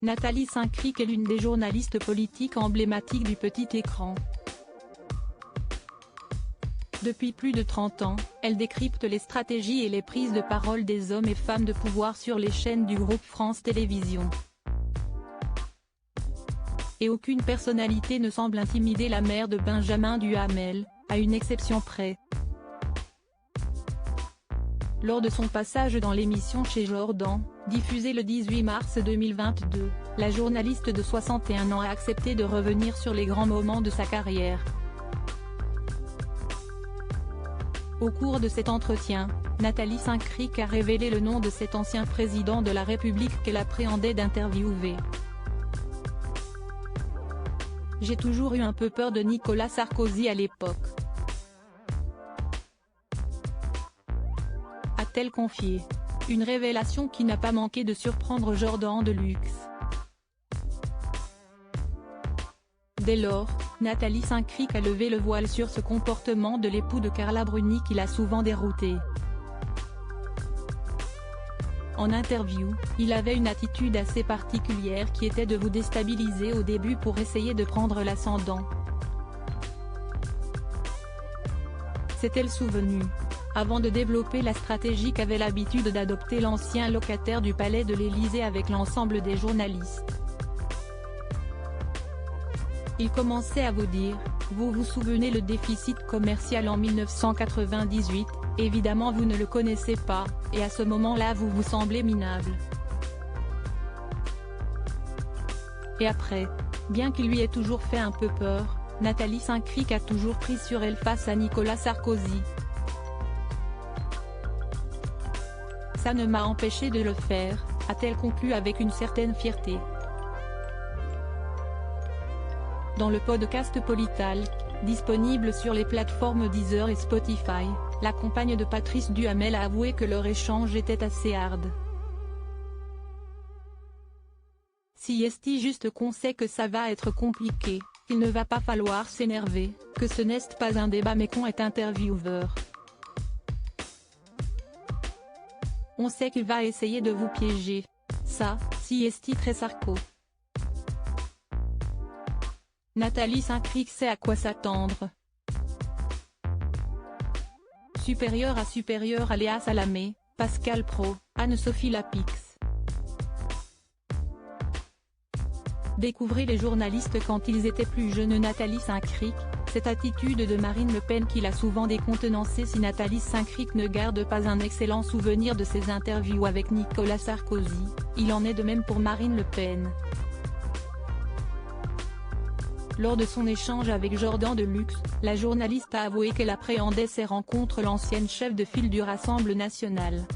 Nathalie Saint-Cricq est l'une des journalistes politiques emblématiques du petit écran. Depuis plus de 30 ans, elle décrypte les stratégies et les prises de parole des hommes et femmes de pouvoir sur les chaînes du groupe France Télévisions. Et aucune personnalité ne semble intimider la mère de Benjamin Duhamel, à une exception près. Lors de son passage dans l'émission Chez Jordan, diffusée le 18 mars 2022, la journaliste de 61 ans a accepté de revenir sur les grands moments de sa carrière. Au cours de cet entretien, Nathalie Saint-Cricq a révélé le nom de cet ancien président de la République qu'elle appréhendait d'interviewer. J'ai toujours eu un peu peur de Nicolas Sarkozy à l'époque, a-t-elle confié. Une révélation qui n'a pas manqué de surprendre Jordan de Luxe. Dès lors, Nathalie Saint-Cricq a levé le voile sur ce comportement de l'époux de Carla Bruni qui l'a souvent déroutée. En interview, il avait une attitude assez particulière qui était de vous déstabiliser au début pour essayer de prendre l'ascendant. S'est-elle souvenue, avant de développer la stratégie qu'avait l'habitude d'adopter l'ancien locataire du palais de l'Élysée avec l'ensemble des journalistes. Il commençait à vous dire, vous vous souvenez le déficit commercial en 1998, évidemment vous ne le connaissez pas, et à ce moment-là vous vous semblez minable. Et après, bien qu'il lui ait toujours fait un peu peur, Nathalie Saint-Cricq a toujours pris sur elle face à Nicolas Sarkozy. Ça ne m'a empêché de le faire, a-t-elle conclu avec une certaine fierté. Dans le podcast Politalk, disponible sur les plateformes Deezer et Spotify, la compagne de Patrice Duhamel a avoué que leur échange était assez hard. Si est juste qu'on sait que ça va être compliqué, qu'il ne va pas falloir s'énerver, que ce n'est pas un débat mais qu'on est intervieweur. On sait qu'il va essayer de vous piéger. Ça, si est très Sarko. Nathalie Saint-Cricq sait à quoi s'attendre. Supérieur à supérieur à Léa Salamé, Pascal Praud, Anne-Sophie Lapix. Découvrez les journalistes quand ils étaient plus jeunes. Nathalie Saint-Cricq, cette attitude de Marine Le Pen qui l'a souvent décontenancée. Si Nathalie Saint-Cricq ne garde pas un excellent souvenir de ses interviews avec Nicolas Sarkozy, il en est de même pour Marine Le Pen. Lors de son échange avec Jordan de Luxe, la journaliste a avoué qu'elle appréhendait ces rencontres. L'ancienne chef de file du Rassemblement national.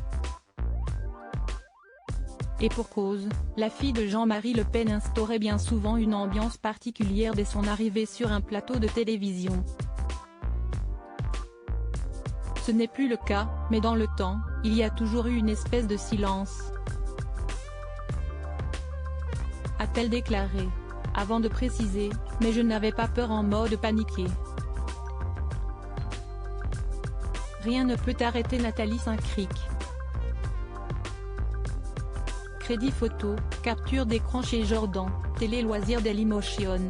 Et pour cause, la fille de Jean-Marie Le Pen instaurait bien souvent une ambiance particulière dès son arrivée sur un plateau de télévision. Ce n'est plus le cas, mais dans le temps, il y a toujours eu une espèce de silence, a-t-elle déclaré. Avant de préciser, mais je n'avais pas peur en mode paniqué. Rien ne peut arrêter Nathalie Saint-Cricq. Crédit photo, capture d'écran chez Jordan, Télé Loisirs Dailymotion.